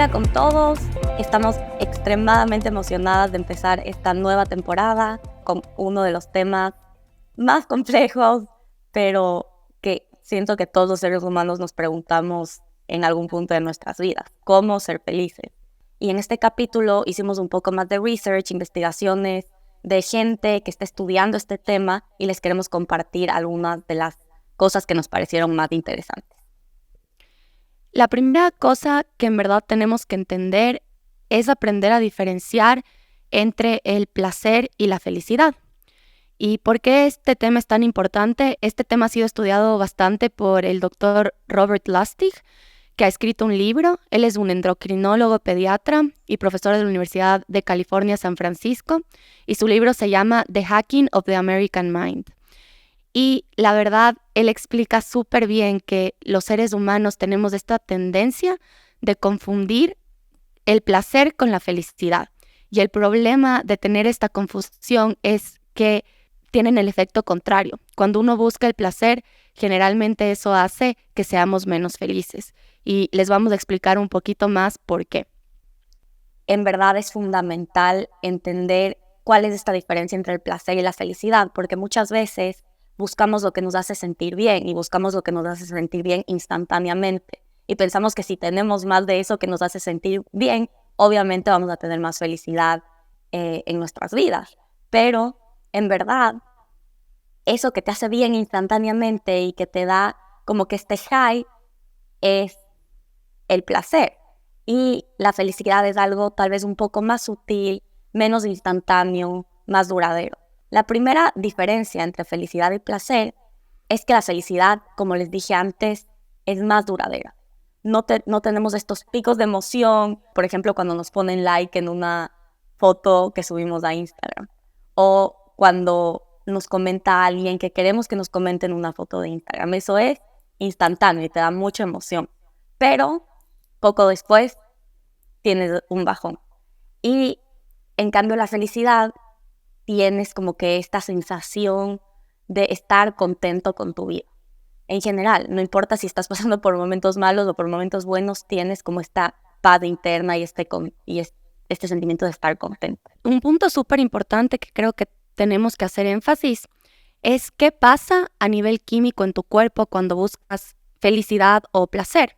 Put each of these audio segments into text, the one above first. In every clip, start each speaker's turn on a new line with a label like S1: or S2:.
S1: Hola con todos, estamos extremadamente emocionadas de empezar esta nueva temporada con uno de los temas más complejos, pero que siento que todos los seres humanos nos preguntamos en algún punto de nuestras vidas, ¿cómo ser felices? Y en este capítulo hicimos un poco más de research, investigaciones de gente que está estudiando este tema y les queremos compartir algunas de las cosas que nos parecieron más interesantes.
S2: La primera cosa que en verdad tenemos que entender es aprender a diferenciar entre el placer y la felicidad. ¿Y por qué este tema es tan importante? Este tema ha sido estudiado bastante por el doctor Robert Lustig, que ha escrito un libro. Él es un endocrinólogo pediatra y profesor de la Universidad de California, San Francisco, y su libro se llama The Hacking of the American Mind. Y la verdad, él explica súper bien que los seres humanos tenemos esta tendencia de confundir el placer con la felicidad. Y el problema de tener esta confusión es que tienen el efecto contrario. Cuando uno busca el placer, generalmente eso hace que seamos menos felices. Y les vamos a explicar un poquito más por qué.
S1: En verdad es fundamental entender cuál es esta diferencia entre el placer y la felicidad, porque muchas veces buscamos lo que nos hace sentir bien y buscamos lo que nos hace sentir bien instantáneamente. Y pensamos que si tenemos más de eso que nos hace sentir bien, obviamente vamos a tener más felicidad en nuestras vidas. Pero en verdad, eso que te hace bien instantáneamente y que te da como que este high es el placer. Y la felicidad es algo tal vez un poco más sutil, menos instantáneo, más duradero. La primera diferencia entre felicidad y placer es que la felicidad, como les dije antes, es más duradera. No tenemos estos picos de emoción, por ejemplo, cuando nos ponen like en una foto que subimos a Instagram, o cuando nos comenta alguien que queremos que nos comenten una foto de Instagram. Eso es instantáneo y te da mucha emoción. Pero poco después tienes un bajón. Y en cambio la felicidad, tienes como que esta sensación de estar contento con tu vida. En general, no importa si estás pasando por momentos malos o por momentos buenos, tienes como esta paz interna y este sentimiento de estar contento.
S2: Un punto súper importante que creo que tenemos que hacer énfasis es qué pasa a nivel químico en tu cuerpo cuando buscas felicidad o placer.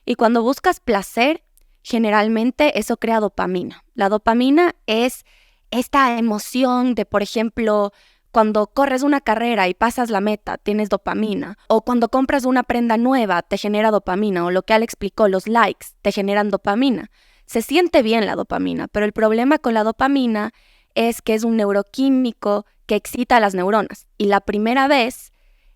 S2: Y cuando buscas placer, generalmente eso crea dopamina. La dopamina es esta emoción de, por ejemplo, cuando corres una carrera y pasas la meta, tienes dopamina. O cuando compras una prenda nueva, te genera dopamina. O lo que Al explicó, los likes, te generan dopamina. Se siente bien la dopamina, pero el problema con la dopamina es que es un neuroquímico que excita a las neuronas. Y la primera vez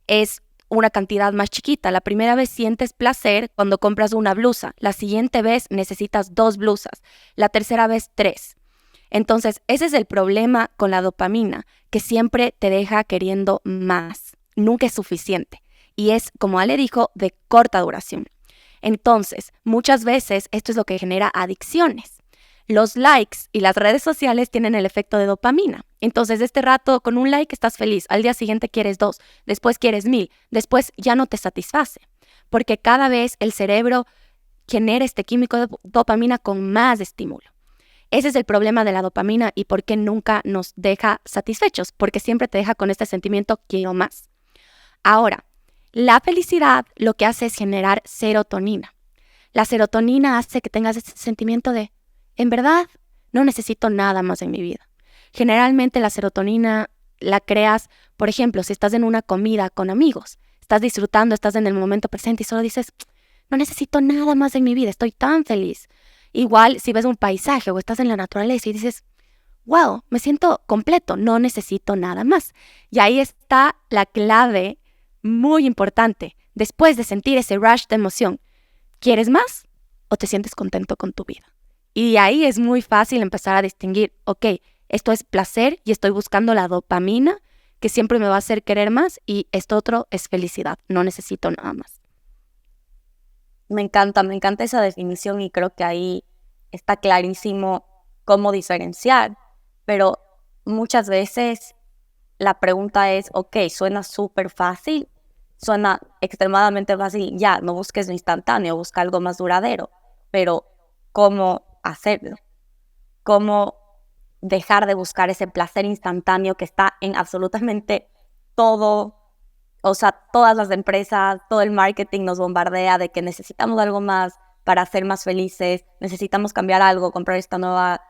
S2: es una cantidad más chiquita. La primera vez sientes placer cuando compras una blusa. La siguiente vez necesitas 2 blusas. La tercera vez 3. Entonces, ese es el problema con la dopamina, que siempre te deja queriendo más. Nunca es suficiente. Y es, como Ale dijo, de corta duración. Entonces, muchas veces esto es lo que genera adicciones. Los likes y las redes sociales tienen el efecto de dopamina. Entonces, este rato con un like estás feliz, al día siguiente quieres 2, después quieres 1000, después ya no te satisface. Porque cada vez el cerebro genera este químico de dopamina con más estímulo. Ese es el problema de la dopamina y por qué nunca nos deja satisfechos, porque siempre te deja con este sentimiento quiero más. Ahora, la felicidad lo que hace es generar serotonina. La serotonina hace que tengas ese sentimiento de en verdad, no necesito nada más en mi vida. Generalmente la serotonina la creas, por ejemplo, si estás en una comida con amigos, estás disfrutando, estás en el momento presente y solo dices, no necesito nada más en mi vida, estoy tan feliz. Igual si ves un paisaje o estás en la naturaleza y dices, wow, me siento completo, no necesito nada más. Y ahí está la clave muy importante. Después de sentir ese rush de emoción, ¿quieres más o te sientes contento con tu vida? Y ahí es muy fácil empezar a distinguir, ok, esto es placer y estoy buscando la dopamina que siempre me va a hacer querer más y esto otro es felicidad, no necesito nada más.
S1: Me encanta esa definición y creo que ahí está clarísimo cómo diferenciar, pero muchas veces la pregunta es, ok, suena súper fácil, extremadamente fácil, ya, no busques lo instantáneo, busca algo más duradero, pero cómo hacerlo, cómo dejar de buscar ese placer instantáneo que está en absolutamente todo. O sea, todas las empresas, todo el marketing nos bombardea de que necesitamos algo más para ser más felices, necesitamos cambiar algo, comprar esta nueva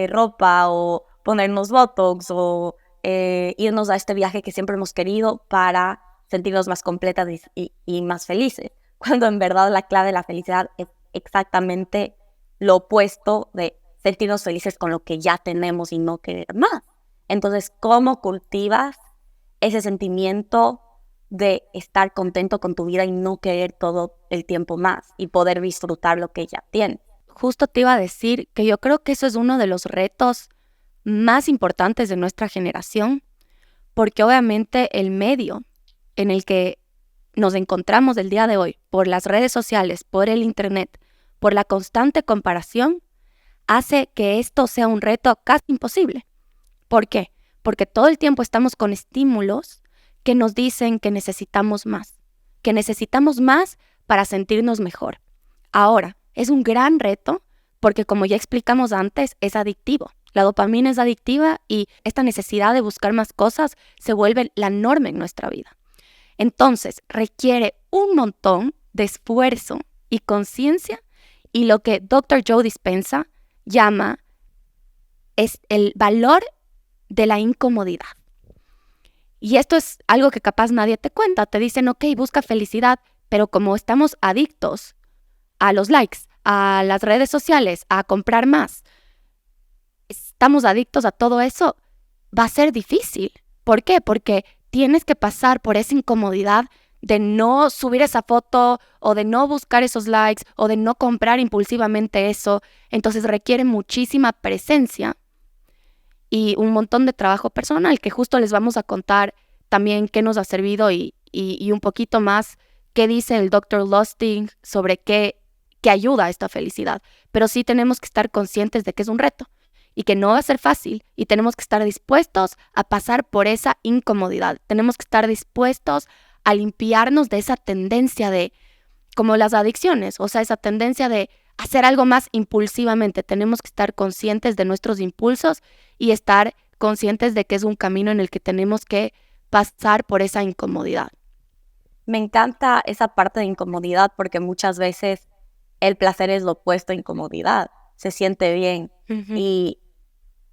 S1: ropa o ponernos Botox o irnos a este viaje que siempre hemos querido para sentirnos más completas y más felices. Cuando en verdad la clave de la felicidad es exactamente lo opuesto de sentirnos felices con lo que ya tenemos y no querer más. Entonces, ¿cómo cultivas ese sentimiento de estar contento con tu vida y no querer todo el tiempo más y poder disfrutar lo que ya tienes?
S2: Justo te iba a decir que yo creo que eso es uno de los retos más importantes de nuestra generación, porque obviamente el medio en el que nos encontramos el día de hoy, por las redes sociales, por el internet, por la constante comparación, hace que esto sea un reto casi imposible. ¿Por qué? Porque todo el tiempo estamos con estímulos que nos dicen que necesitamos más para sentirnos mejor. Ahora, es un gran reto porque, como ya explicamos antes, es adictivo. La dopamina es adictiva y esta necesidad de buscar más cosas se vuelve la norma en nuestra vida. Entonces, requiere un montón de esfuerzo y conciencia, y lo que Dr. Joe Dispenza llama es el valor de la incomodidad. Y esto es algo que capaz nadie te cuenta. Te dicen, ok, busca felicidad, pero como estamos adictos a los likes, a las redes sociales, a comprar más, estamos adictos a todo eso, va a ser difícil. ¿Por qué? Porque tienes que pasar por esa incomodidad de no subir esa foto o de no buscar esos likes o de no comprar impulsivamente eso. Entonces requiere muchísima presencia y un montón de trabajo personal, que justo les vamos a contar también qué nos ha servido y un poquito más qué dice el Dr. Lustig sobre qué ayuda a esta felicidad. Pero sí tenemos que estar conscientes de que es un reto y que no va a ser fácil, y tenemos que estar dispuestos a pasar por esa incomodidad. Tenemos que estar dispuestos a limpiarnos de esa tendencia de, como las adicciones, o sea, esa tendencia de hacer algo más impulsivamente. Tenemos que estar conscientes de nuestros impulsos y estar conscientes de que es un camino en el que tenemos que pasar por esa incomodidad.
S1: Me encanta esa parte de incomodidad porque muchas veces el placer es lo opuesto a incomodidad. Se siente bien y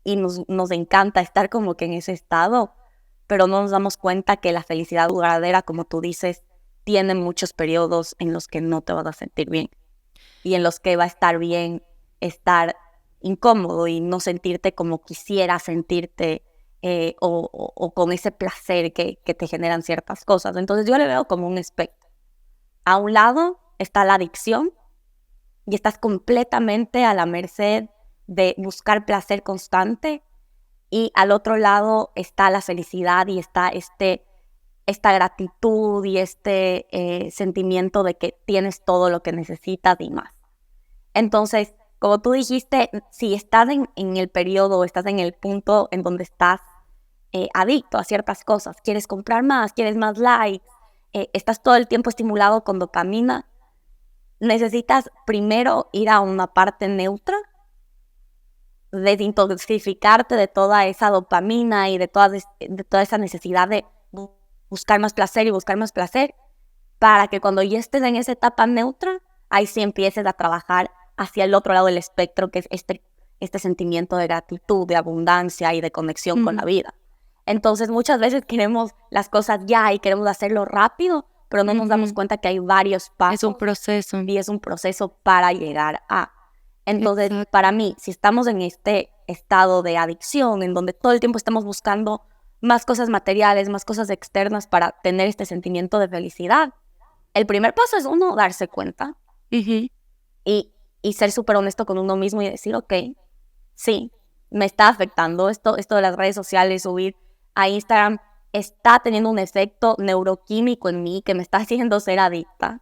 S1: nos encanta estar como que en ese estado, pero no nos damos cuenta que la felicidad duradera, como tú dices, tiene muchos periodos en los que no te vas a sentir bien y en los que va a estar bien estar incómodo y no sentirte como quisieras sentirte o con ese placer que te generan ciertas cosas. Entonces yo le veo como un espectro. A un lado está la adicción y estás completamente a la merced de buscar placer constante, y al otro lado está la felicidad y está esta gratitud y este sentimiento de que tienes todo lo que necesitas y más. Entonces, como tú dijiste, si estás en el periodo, estás en el punto en donde estás adicto a ciertas cosas, quieres comprar más, quieres más likes, estás todo el tiempo estimulado con dopamina, necesitas primero ir a una parte neutra, desintoxicarte de toda esa dopamina y de toda esa necesidad de buscar más placer y buscar más placer, para que cuando ya estés en esa etapa neutra, ahí sí empieces a trabajar hacia el otro lado del espectro, que es este sentimiento de gratitud, de abundancia y de conexión con la vida. Entonces muchas veces queremos las cosas ya y queremos hacerlo rápido, pero no nos damos cuenta que hay varios pasos.
S2: Es un proceso.
S1: Y es un proceso para llegar a. Entonces, para mí, si estamos en este estado de adicción, en donde todo el tiempo estamos buscando más cosas materiales, más cosas externas para tener este sentimiento de felicidad, el primer paso es uno, darse cuenta y ser súper honesto con uno mismo y decir, ok, sí, me está afectando esto de las redes sociales, subir a Instagram, está teniendo un efecto neuroquímico en mí que me está haciendo ser adicta.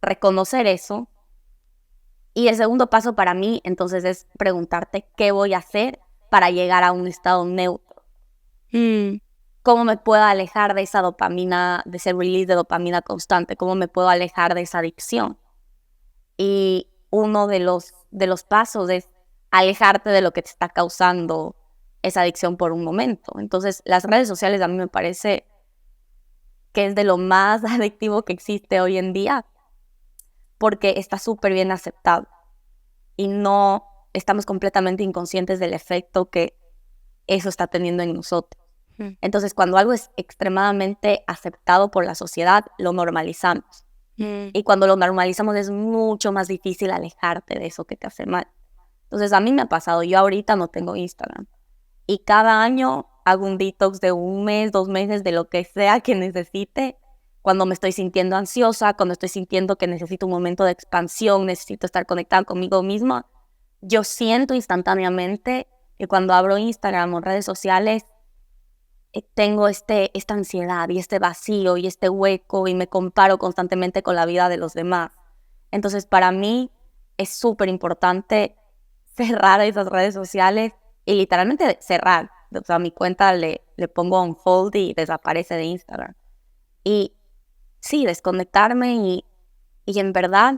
S1: Reconocer eso. Y el segundo paso para mí, entonces, es preguntarte qué voy a hacer para llegar a un estado neutro. ¿Cómo me puedo alejar de esa dopamina, de ese release de dopamina constante? ¿Cómo me puedo alejar de esa adicción? Y uno de los de los pasos es alejarte de lo que te está causando esa adicción por un momento. Entonces, las redes sociales a mí me parece que es de lo más adictivo que existe hoy en día porque está súper bien aceptado y no estamos completamente inconscientes del efecto que eso está teniendo en nosotros. Entonces, cuando algo es extremadamente aceptado por la sociedad, lo normalizamos. Y cuando lo normalizamos es mucho más difícil alejarte de eso que te hace mal. Entonces, a mí me ha pasado, yo ahorita no tengo Instagram. Y cada año hago un detox de 1 mes, 2 meses, de lo que sea que necesite. Cuando me estoy sintiendo ansiosa, cuando estoy sintiendo que necesito un momento de expansión, necesito estar conectada conmigo misma, yo siento instantáneamente que cuando abro Instagram o redes sociales, tengo esta ansiedad y este vacío y este hueco y me comparo constantemente con la vida de los demás. Entonces, para mí es súper importante cerrar esas redes sociales y literalmente cerrar. O sea, mi cuenta le pongo on hold y desaparece de Instagram. Y sí, desconectarme y en verdad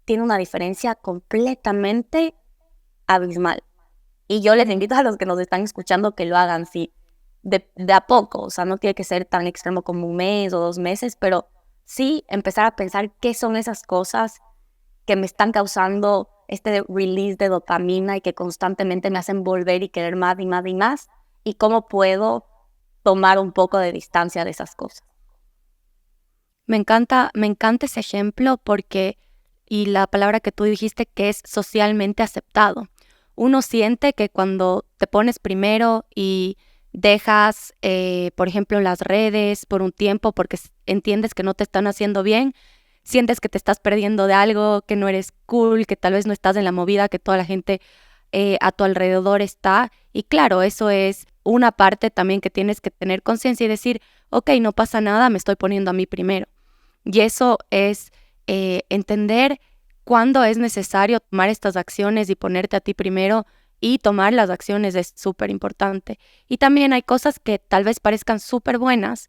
S1: tiene una diferencia completamente abismal. Y yo les invito a los que nos están escuchando que lo hagan, sí, de a poco. O sea, no tiene que ser tan extremo como 1 mes o 2 meses, pero sí empezar a pensar qué son esas cosas que me están causando este release de dopamina y que constantemente me hacen volver y querer más y más y más, y cómo puedo tomar un poco de distancia de esas cosas.
S2: Me encanta ese ejemplo porque, y la palabra que tú dijiste, que es socialmente aceptado. Uno siente que cuando te pones primero y dejas, por ejemplo, las redes por un tiempo porque entiendes que no te están haciendo bien, sientes que te estás perdiendo de algo, que no eres cool, que tal vez no estás en la movida que toda la gente a tu alrededor está. Y claro, eso es una parte también que tienes que tener conciencia y decir, ok, no pasa nada, me estoy poniendo a mí primero. Y eso es entender cuándo es necesario tomar estas acciones y ponerte a ti primero, y tomar las acciones es súper importante. Y también hay cosas que tal vez parezcan súper buenas,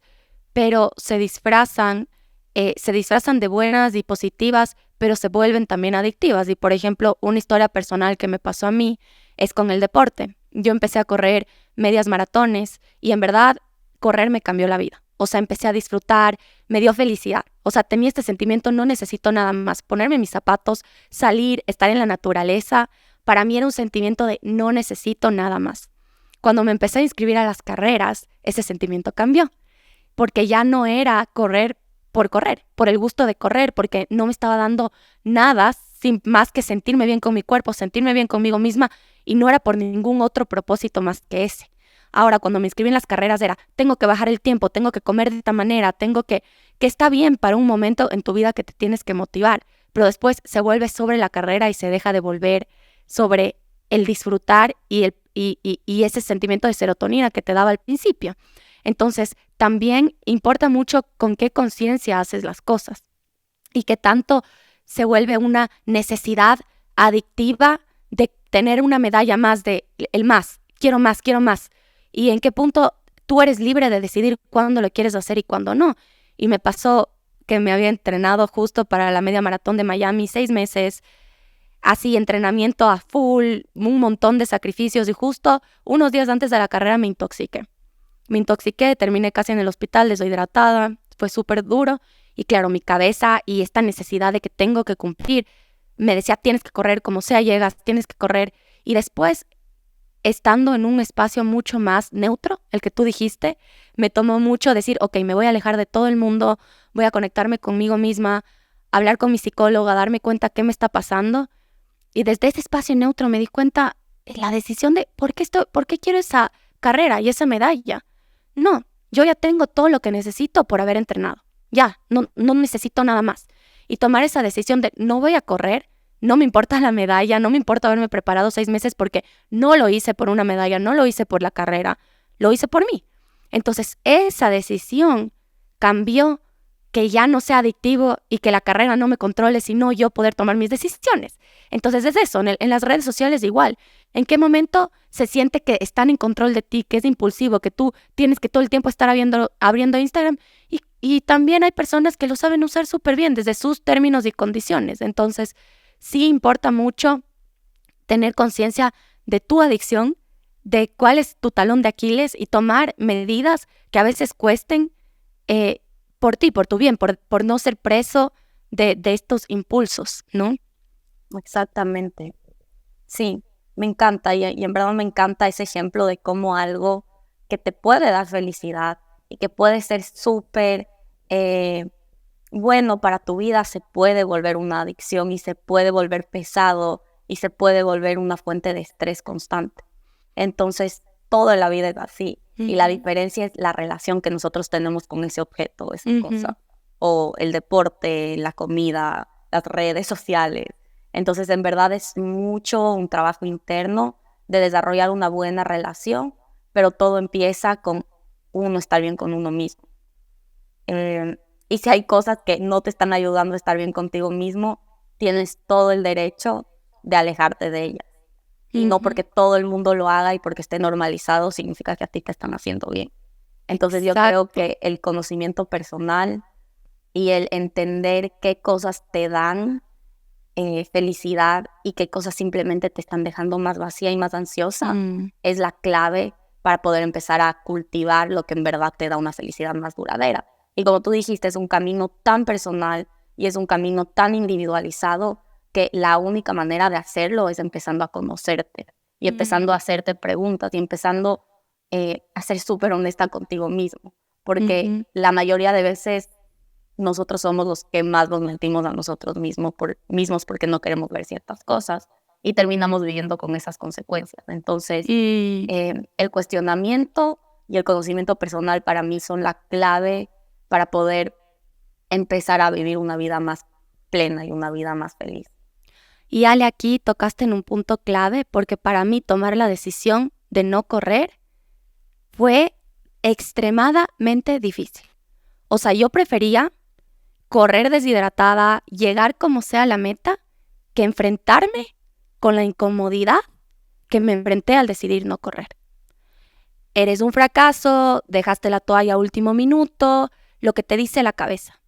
S2: pero se disfrazan de buenas y positivas, pero se vuelven también adictivas. Y por ejemplo, una historia personal que me pasó a mí es con el deporte. Yo empecé a correr medias maratones y en verdad correr me cambió la vida. O sea, empecé a disfrutar, me dio felicidad. O sea, tenía este sentimiento, no necesito nada más. Ponerme mis zapatos, salir, estar en la naturaleza. Para mí era un sentimiento de no necesito nada más. Cuando me empecé a inscribir a las carreras, ese sentimiento cambió. Porque ya no era correr, por el gusto de correr, porque no me estaba dando nada sin más que sentirme bien con mi cuerpo, sentirme bien conmigo misma, y no era por ningún otro propósito más que ese. Ahora, cuando me inscribí en las carreras era, tengo que bajar el tiempo, tengo que comer de esta manera, que está bien para un momento en tu vida que te tienes que motivar, pero después se vuelve sobre la carrera y se deja de volver sobre el disfrutar y ese sentimiento de serotonina que te daba al principio. Entonces, también importa mucho con qué conciencia haces las cosas y qué tanto se vuelve una necesidad adictiva de tener una medalla más, de el más, quiero más, quiero más. Y en qué punto tú eres libre de decidir cuándo lo quieres hacer y cuándo no. Y me pasó que me había entrenado justo para la media maratón de Miami 6 meses, así entrenamiento a full, un montón de sacrificios, y justo unos días antes de la carrera me intoxiqué. Terminé casi en el hospital deshidratada, fue súper duro. Y claro, mi cabeza y esta necesidad de que tengo que cumplir me decía, tienes que correr como sea, llegas, tienes que correr. Y después, estando en un espacio mucho más neutro, el que tú dijiste, me tomó mucho decir, ok, me voy a alejar de todo el mundo, voy a conectarme conmigo misma, hablar con mi psicóloga, darme cuenta qué me está pasando. Y desde ese espacio neutro me di cuenta de la decisión de por qué quiero esa carrera y esa medalla. No, yo ya tengo todo lo que necesito por haber entrenado. Ya, no necesito nada más. Y tomar esa decisión de no voy a correr, no me importa la medalla, no me importa haberme preparado 6 meses porque no lo hice por una medalla, no lo hice por la carrera, lo hice por mí. Entonces, esa decisión cambió que ya no sea adictivo y que la carrera no me controle, sino yo poder tomar mis decisiones. Entonces es eso, en las redes sociales igual. ¿En qué momento se siente que están en control de ti, que es impulsivo, que tú tienes que todo el tiempo estar abriendo Instagram? Y también hay personas que lo saben usar súper bien desde sus términos y condiciones. Entonces sí importa mucho tener conciencia de tu adicción, de cuál es tu talón de Aquiles y tomar medidas que a veces cuesten por ti, por tu bien, por no ser preso de estos impulsos, ¿no?
S1: Exactamente. Sí, me encanta y en verdad me encanta ese ejemplo de cómo algo que te puede dar felicidad y que puede ser súper bueno para tu vida se puede volver una adicción y se puede volver pesado y se puede volver una fuente de estrés constante. Entonces, toda la vida es así. Y la diferencia es la relación que nosotros tenemos con ese objeto, esa cosa. O el deporte, la comida, las redes sociales. Entonces, en verdad es mucho un trabajo interno de desarrollar una buena relación, pero todo empieza con uno estar bien con uno mismo. Y si hay cosas que no te están ayudando a estar bien contigo mismo, tienes todo el derecho de alejarte de ellas. Y no porque todo el mundo lo haga y porque esté normalizado significa que a ti te están haciendo bien. Entonces yo creo que el conocimiento personal y el entender qué cosas te dan felicidad y qué cosas simplemente te están dejando más vacía y más ansiosa es la clave para poder empezar a cultivar lo que en verdad te da una felicidad más duradera. Y como tú dijiste, es un camino tan personal y es un camino tan individualizado que la única manera de hacerlo es empezando a conocerte y empezando a hacerte preguntas y empezando a ser súper honesta contigo mismo. Porque la mayoría de veces nosotros somos los que más nos mentimos a nosotros mismos porque no queremos ver ciertas cosas y terminamos viviendo con esas consecuencias. Entonces, el cuestionamiento y el conocimiento personal para mí son la clave para poder empezar a vivir una vida más plena y una vida más feliz.
S2: Y Ale, aquí tocaste en un punto clave porque para mí tomar la decisión de no correr fue extremadamente difícil. O sea, yo prefería correr deshidratada, llegar como sea a la meta, que enfrentarme con la incomodidad que me enfrenté al decidir no correr. Eres un fracaso, dejaste la toalla a último minuto, lo que te dice la cabeza.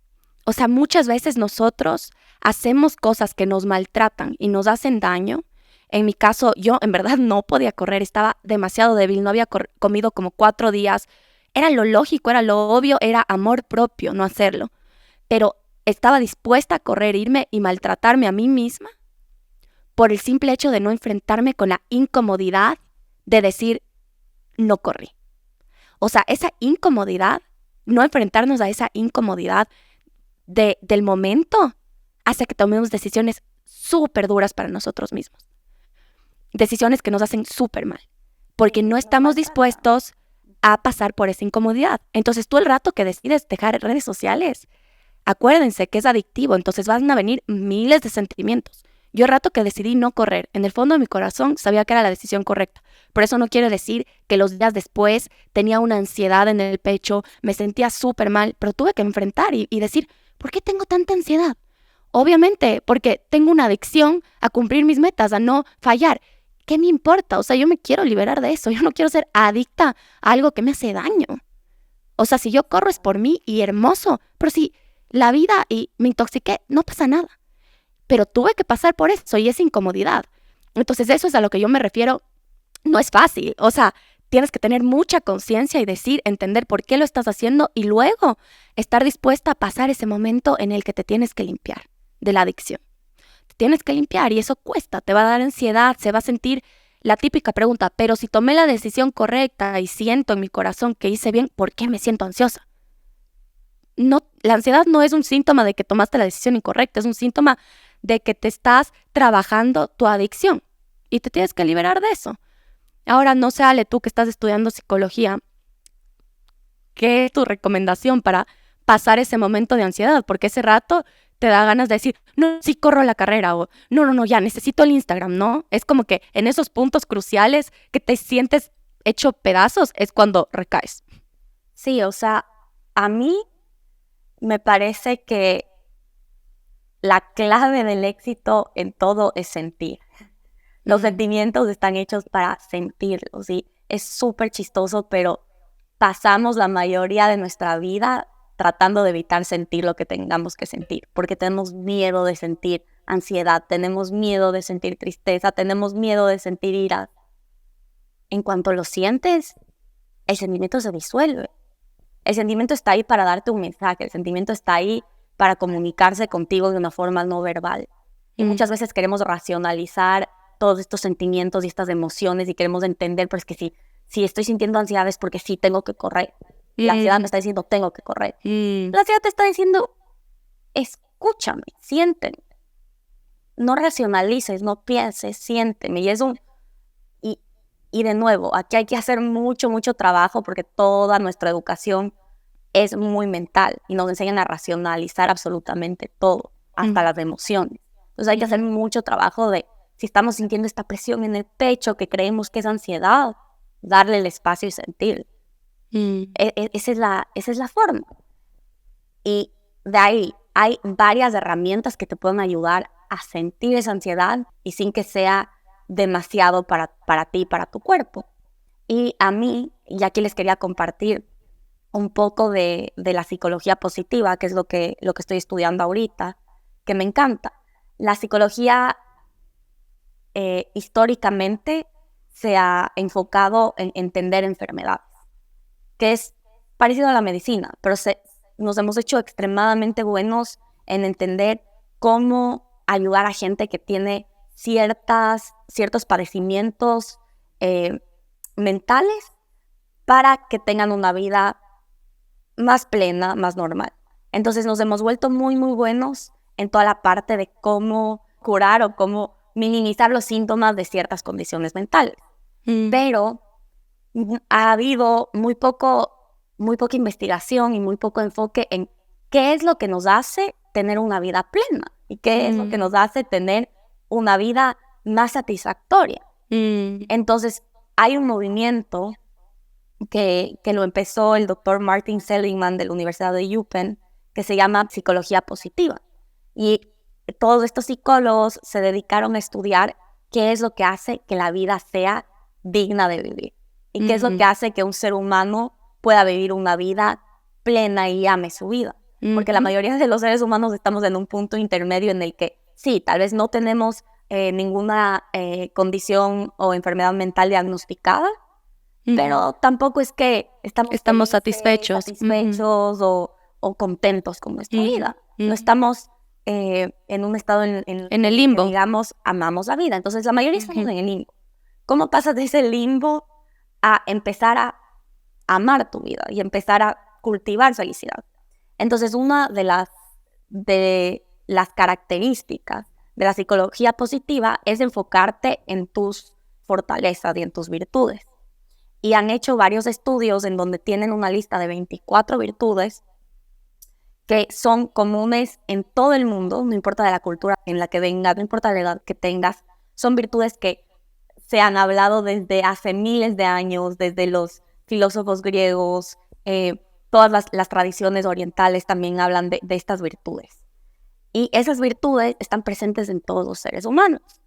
S2: O sea, muchas veces nosotros hacemos cosas que nos maltratan y nos hacen daño. En mi caso, yo en verdad no podía correr, estaba demasiado débil, no había comido como 4 días. Era lo lógico, era lo obvio, era amor propio no hacerlo. Pero estaba dispuesta a correr, irme y maltratarme a mí misma por el simple hecho de no enfrentarme con la incomodidad de decir, no corrí. O sea, esa incomodidad, no enfrentarnos a esa incomodidad del momento, hace que tomemos decisiones súper duras para nosotros mismos. Decisiones que nos hacen súper mal, porque no estamos dispuestos a pasar por esa incomodidad. Entonces, tú el rato que decides dejar redes sociales, acuérdense que es adictivo, entonces van a venir miles de sentimientos. Yo el rato que decidí no correr, en el fondo de mi corazón sabía que era la decisión correcta. Por eso no quiere decir que los días después tenía una ansiedad en el pecho, me sentía súper mal, pero tuve que enfrentar y decir, ¿por qué tengo tanta ansiedad? Obviamente, porque tengo una adicción a cumplir mis metas, a no fallar. ¿Qué me importa? O sea, yo me quiero liberar de eso. Yo no quiero ser adicta a algo que me hace daño. O sea, si yo corro es por mí y hermoso, pero si la vida y me intoxiqué, no pasa nada. Pero tuve que pasar por eso y esa incomodidad. Entonces eso es a lo que yo me refiero. No es fácil. O sea, tienes que tener mucha conciencia y entender por qué lo estás haciendo y luego estar dispuesta a pasar ese momento en el que te tienes que limpiar de la adicción. Te tienes que limpiar y eso cuesta, te va a dar ansiedad, se va a sentir la típica pregunta, pero si tomé la decisión correcta y siento en mi corazón que hice bien, ¿por qué me siento ansiosa? No, la ansiedad no es un síntoma de que tomaste la decisión incorrecta, es un síntoma de que te estás trabajando tu adicción y te tienes que liberar de eso. Ahora, no sé, Ale, tú que estás estudiando psicología, ¿qué es tu recomendación para pasar ese momento de ansiedad? Porque ese rato te da ganas de decir, no, sí corro la carrera o no, ya necesito el Instagram, ¿no? Es como que en esos puntos cruciales que te sientes hecho pedazos es cuando recaes.
S1: Sí, o sea, a mí me parece que la clave del éxito en todo es sentir. Los sentimientos están hechos para sentirlos, y es súper chistoso, pero pasamos la mayoría de nuestra vida tratando de evitar sentir lo que tengamos que sentir, porque tenemos miedo de sentir ansiedad, tenemos miedo de sentir tristeza, tenemos miedo de sentir ira. En cuanto lo sientes, el sentimiento se disuelve. El sentimiento está ahí para darte un mensaje, el sentimiento está ahí para comunicarse contigo de una forma no verbal. Y muchas veces queremos racionalizar todos estos sentimientos y estas emociones y queremos entender, pero es que si estoy sintiendo ansiedad es porque sí tengo que correr. La ansiedad me está diciendo tengo que correr. La ansiedad te está diciendo escúchame, siénteme. No racionalices, no pienses, siénteme. Y de nuevo, aquí hay que hacer mucho, mucho trabajo porque toda nuestra educación es muy mental y nos enseñan a racionalizar absolutamente todo, hasta las emociones. Entonces hay que hacer mucho trabajo de si estamos sintiendo esta presión en el pecho que creemos que es ansiedad, darle el espacio y sentir. Esa es la forma. Y de ahí hay varias herramientas que te pueden ayudar a sentir esa ansiedad y sin que sea demasiado para ti, para tu cuerpo. Y a mí, y aquí les quería compartir un poco de la psicología positiva, que es lo que estoy estudiando ahorita, que me encanta. La psicología históricamente se ha enfocado en entender enfermedades, que es parecido a la medicina, pero nos hemos hecho extremadamente buenos en entender cómo ayudar a gente que tiene ciertos padecimientos mentales para que tengan una vida más plena, más normal. Entonces nos hemos vuelto muy, muy buenos en toda la parte de cómo curar o cómo minimizar los síntomas de ciertas condiciones mentales. Pero ha habido muy poca investigación y muy poco enfoque en qué es lo que nos hace tener una vida plena y qué es lo que nos hace tener una vida más satisfactoria. Entonces, hay un movimiento que lo empezó el doctor Martin Seligman de la Universidad de UPenn, que se llama psicología positiva. Y todos estos psicólogos se dedicaron a estudiar qué es lo que hace que la vida sea digna de vivir y qué es lo que hace que un ser humano pueda vivir una vida plena y ame su vida. Porque la mayoría de los seres humanos estamos en un punto intermedio en el que sí, tal vez no tenemos ninguna condición o enfermedad mental diagnosticada, pero tampoco es que estamos
S2: satisfechos
S1: o contentos con nuestra vida. No estamos en un estado en
S2: el limbo.
S1: Que, digamos, amamos la vida. Entonces, la mayoría estamos en el limbo. ¿Cómo pasas de ese limbo a empezar a amar tu vida y empezar a cultivar felicidad? Entonces, una de las características de la psicología positiva es enfocarte en tus fortalezas y en tus virtudes. Y han hecho varios estudios en donde tienen una lista de 24 virtudes que son comunes en todo el mundo, no importa de la cultura en la que vengas, no importa la edad que tengas, son virtudes que se han hablado desde hace miles de años, desde los filósofos griegos, todas las tradiciones orientales también hablan de estas virtudes. Y esas virtudes están presentes en todos los seres humanos.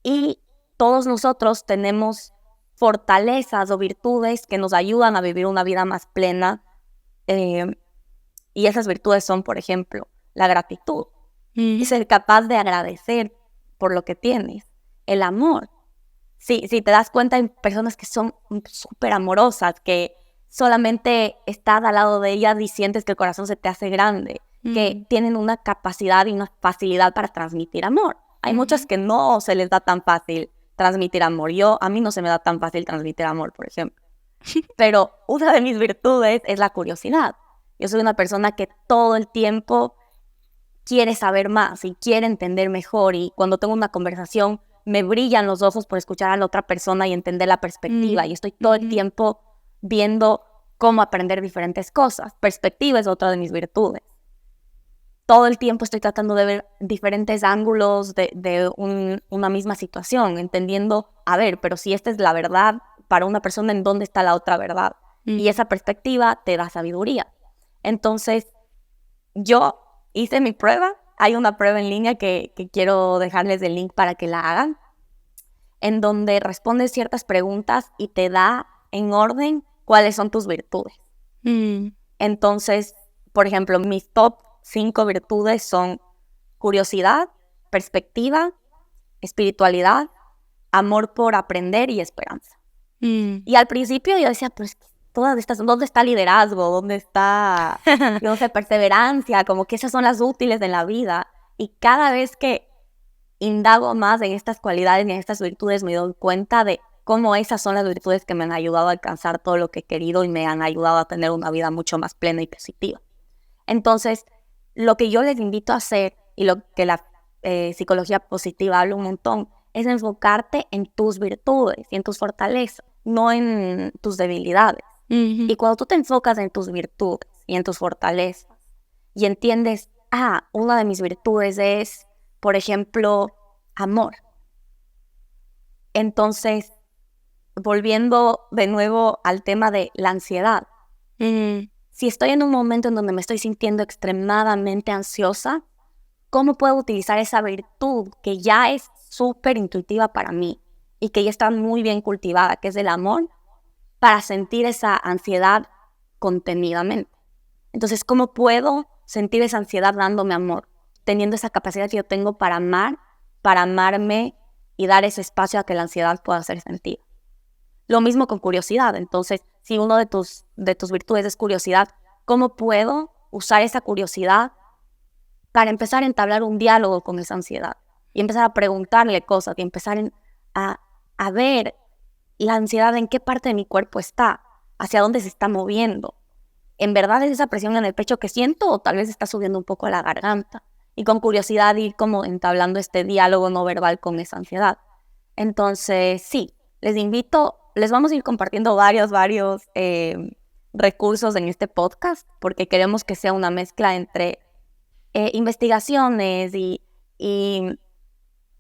S1: Y todos nosotros tenemos fortalezas o virtudes que nos ayudan a vivir una vida más plena. Y esas virtudes son, por ejemplo, la gratitud. Y ser capaz de agradecer por lo que tienes. El amor. Si te das cuenta, hay personas que son súper amorosas, que solamente estás al lado de ellas y sientes que el corazón se te hace grande, que tienen una capacidad y una facilidad para transmitir amor. Hay muchas que no se les da tan fácil transmitir amor. A mí no se me da tan fácil transmitir amor, por ejemplo. Pero una de mis virtudes es la curiosidad. Yo soy una persona que todo el tiempo quiere saber más y quiere entender mejor, y cuando tengo una conversación me brillan los ojos por escuchar a la otra persona y entender la perspectiva, y estoy todo el tiempo viendo cómo aprender diferentes cosas. Perspectiva es otra de mis virtudes. Todo el tiempo estoy tratando de ver diferentes ángulos de una misma situación, entendiendo, a ver, pero si esta es la verdad para una persona, ¿en dónde está la otra verdad? Y esa perspectiva te da sabiduría. Entonces, yo hice mi prueba. Hay una prueba en línea que quiero dejarles el link para que la hagan, en donde respondes ciertas preguntas y te da en orden cuáles son tus virtudes. Entonces, por ejemplo, mis top 5 virtudes son curiosidad, perspectiva, espiritualidad, amor por aprender y esperanza. Y al principio yo decía, pues todas estas, ¿dónde está liderazgo? ¿Dónde está, no sé, perseverancia? Como que esas son las útiles de la vida. Y cada vez que indago más en estas cualidades y en estas virtudes, me doy cuenta de cómo esas son las virtudes que me han ayudado a alcanzar todo lo que he querido y me han ayudado a tener una vida mucho más plena y positiva. Entonces, lo que yo les invito a hacer, y lo que la psicología positiva habla un montón, es enfocarte en tus virtudes y en tus fortalezas, no en tus debilidades. Y cuando tú te enfocas en tus virtudes y en tus fortalezas y entiendes, una de mis virtudes es, por ejemplo, amor. Entonces, volviendo de nuevo al tema de la ansiedad, si estoy en un momento en donde me estoy sintiendo extremadamente ansiosa, ¿cómo puedo utilizar esa virtud que ya es súper intuitiva para mí y que ya está muy bien cultivada, que es el amor, para sentir esa ansiedad contenidamente? Entonces, ¿cómo puedo sentir esa ansiedad dándome amor? Teniendo esa capacidad que yo tengo para amar, para amarme y dar ese espacio a que la ansiedad pueda ser sentida. Lo mismo con curiosidad. Entonces, si uno de tus virtudes es curiosidad, ¿cómo puedo usar esa curiosidad para empezar a entablar un diálogo con esa ansiedad? Y empezar a preguntarle cosas y empezar a ver la ansiedad en qué parte de mi cuerpo está, hacia dónde se está moviendo. ¿En verdad es esa presión en el pecho que siento o tal vez está subiendo un poco a la garganta? Y con curiosidad ir como entablando este diálogo no verbal con esa ansiedad. Entonces, sí, les vamos a ir compartiendo varios recursos en este podcast porque queremos que sea una mezcla entre investigaciones y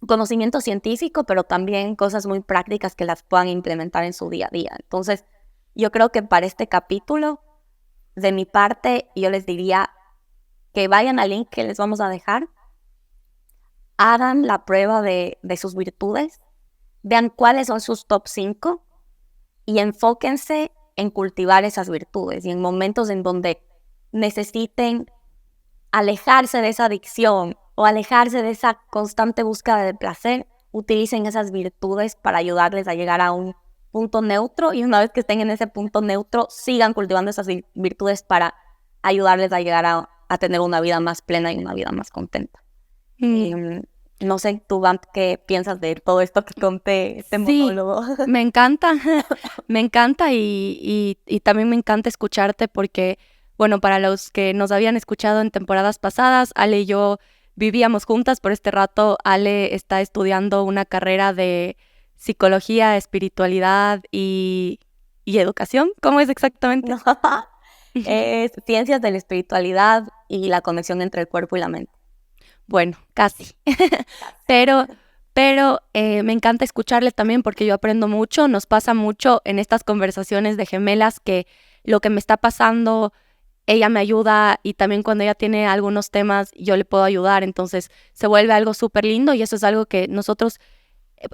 S1: conocimiento científico, pero también cosas muy prácticas que las puedan implementar en su día a día. Entonces, yo creo que para este capítulo, de mi parte, yo les diría que vayan al link que les vamos a dejar, hagan la prueba de sus virtudes, vean cuáles son sus top 5 y enfóquense en cultivar esas virtudes. Y en momentos en donde necesiten alejarse de esa adicción o alejarse de esa constante búsqueda de placer, utilicen esas virtudes para ayudarles a llegar a un punto neutro, y una vez que estén en ese punto neutro, sigan cultivando esas virtudes para ayudarles a llegar a tener una vida más plena y una vida más contenta. No sé, tú, Vamp, ¿qué piensas de todo esto que conté, este monólogo?
S2: Me encanta, me encanta y también me encanta escucharte porque, bueno, para los que nos habían escuchado en temporadas pasadas, Ale y yo vivíamos juntas. Por este rato Ale está estudiando una carrera de psicología, espiritualidad y educación. ¿Cómo es exactamente?
S1: Es ciencias de la espiritualidad y la conexión entre el cuerpo y la mente.
S2: Bueno, casi. Pero me encanta escucharle también porque yo aprendo mucho. Nos pasa mucho en estas conversaciones de gemelas que lo que me está pasando, ella me ayuda, y también cuando ella tiene algunos temas yo le puedo ayudar. Entonces se vuelve algo súper lindo, y eso es algo que nosotros,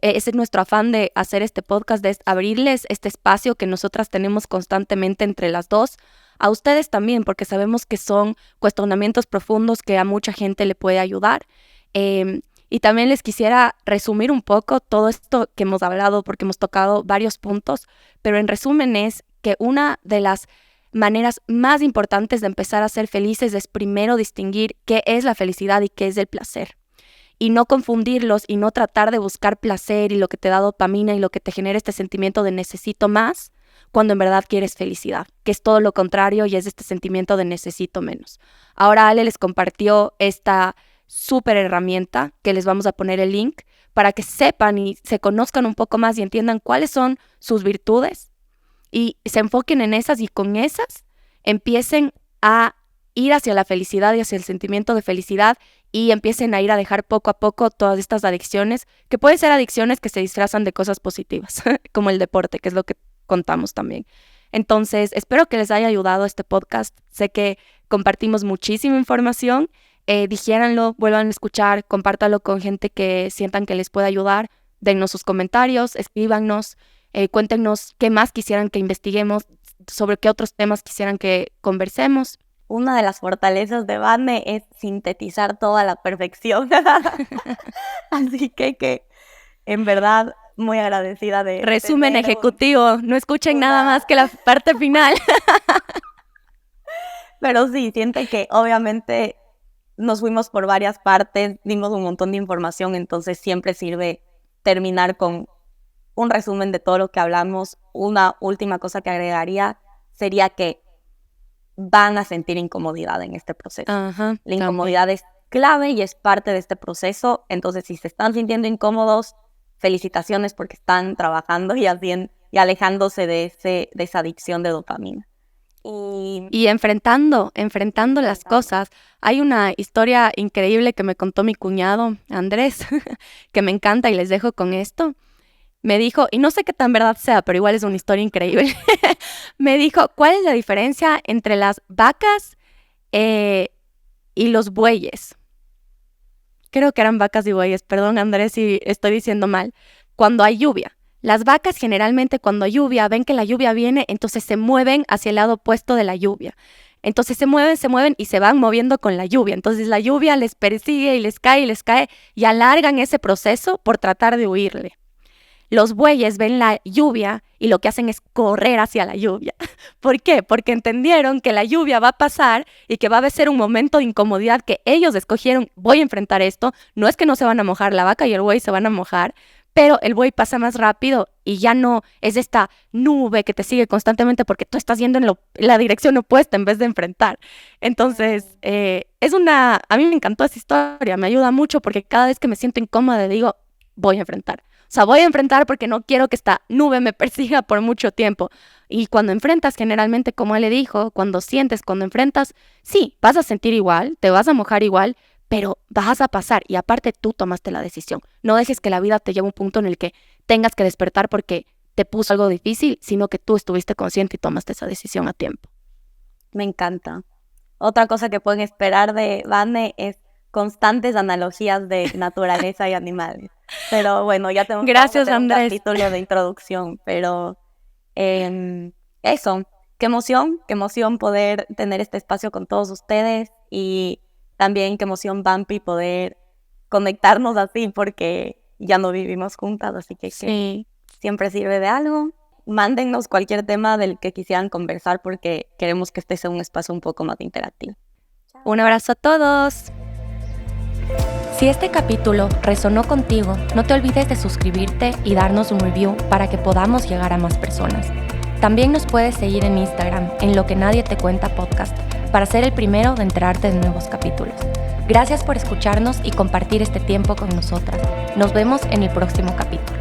S2: ese es nuestro afán de hacer este podcast, de abrirles este espacio que nosotras tenemos constantemente entre las dos, a ustedes también, porque sabemos que son cuestionamientos profundos que a mucha gente le puede ayudar. Y también les quisiera resumir un poco todo esto que hemos hablado, porque hemos tocado varios puntos, pero en resumen es que una de las maneras más importantes de empezar a ser felices es primero distinguir qué es la felicidad y qué es el placer. Y no confundirlos y no tratar de buscar placer y lo que te da dopamina y lo que te genera este sentimiento de necesito más, cuando en verdad quieres felicidad, que es todo lo contrario y es este sentimiento de necesito menos. Ahora Ale les compartió esta súper herramienta que les vamos a poner el link para que sepan y se conozcan un poco más y entiendan cuáles son sus virtudes y se enfoquen en esas, y con esas empiecen a ir hacia la felicidad y hacia el sentimiento de felicidad, y empiecen a ir a dejar poco a poco todas estas adicciones, que pueden ser adicciones que se disfrazan de cosas positivas, como el deporte, que es lo que contamos también. Entonces, espero que les haya ayudado este podcast. Sé que compartimos muchísima información. Digiéranlo, vuelvan a escuchar, compártalo con gente que sientan que les puede ayudar. Dennos sus comentarios, escríbanos, cuéntenos qué más quisieran que investiguemos, sobre qué otros temas quisieran que conversemos.
S1: una de las fortalezas de Vane es sintetizar toda la perfección. Así que en verdad muy agradecida de
S2: resumen
S1: tener
S2: ejecutivo, no escuchen nada más que la parte final.
S1: Pero sí, siento que obviamente nos fuimos por varias partes, dimos un montón de información, entonces siempre sirve terminar con un resumen de todo lo que hablamos. Una última cosa que agregaría sería que van a sentir incomodidad en este proceso.
S2: Ajá,
S1: la incomodidad es clave y es parte de este proceso, entonces si se están sintiendo incómodos, felicitaciones porque están trabajando y alejándose de esa adicción de dopamina.
S2: Y enfrentando las cosas. Hay una historia increíble que me contó mi cuñado, Andrés, que me encanta y les dejo con esto. Me dijo, y no sé qué tan verdad sea, pero igual es una historia increíble. Me dijo, ¿cuál es la diferencia entre las vacas y los bueyes? Creo que eran vacas y bueyes, perdón Andrés si estoy diciendo mal. Cuando hay lluvia. Las vacas generalmente cuando hay lluvia, ven que la lluvia viene, entonces se mueven hacia el lado opuesto de la lluvia. Entonces se mueven y se van moviendo con la lluvia. Entonces la lluvia les persigue y les cae y alargan ese proceso por tratar de huirle. Los bueyes ven la lluvia y lo que hacen es correr hacia la lluvia. ¿Por qué? Porque entendieron que la lluvia va a pasar y que va a ser un momento de incomodidad que ellos escogieron. Voy a enfrentar esto. No es que no se van a mojar, la vaca y el buey se van a mojar, pero el buey pasa más rápido y ya no es esta nube que te sigue constantemente porque tú estás yendo en la dirección opuesta en vez de enfrentar. Entonces, a mí me encantó esa historia, me ayuda mucho porque cada vez que me siento incómoda digo, voy a enfrentar. O sea, voy a enfrentar porque no quiero que esta nube me persiga por mucho tiempo. Y cuando enfrentas, generalmente, como él le dijo, cuando enfrentas, sí, vas a sentir igual, te vas a mojar igual, pero vas a pasar y aparte tú tomaste la decisión. No dejes que la vida te lleve a un punto en el que tengas que despertar porque te puso algo difícil, sino que tú estuviste consciente y tomaste esa decisión a tiempo.
S1: Me encanta. Otra cosa que pueden esperar de Vane es constantes analogías de naturaleza y animales. Pero bueno, ya tenemos
S2: Gracias, Andrés.
S1: Un capítulo de introducción, pero eso, qué emoción poder tener este espacio con todos ustedes y también qué emoción, Vampi, poder conectarnos así porque ya no vivimos juntas, así que
S2: sí,
S1: siempre sirve de algo. Mándennos cualquier tema del que quisieran conversar porque queremos que este sea un espacio un poco más interactivo.
S2: Un abrazo a todos. Si este capítulo resonó contigo, no te olvides de suscribirte y darnos un review para que podamos llegar a más personas. También nos puedes seguir en Instagram, en Lo que Nadie Te Cuenta Podcast, para ser el primero de enterarte de nuevos capítulos. Gracias por escucharnos y compartir este tiempo con nosotras. Nos vemos en el próximo capítulo.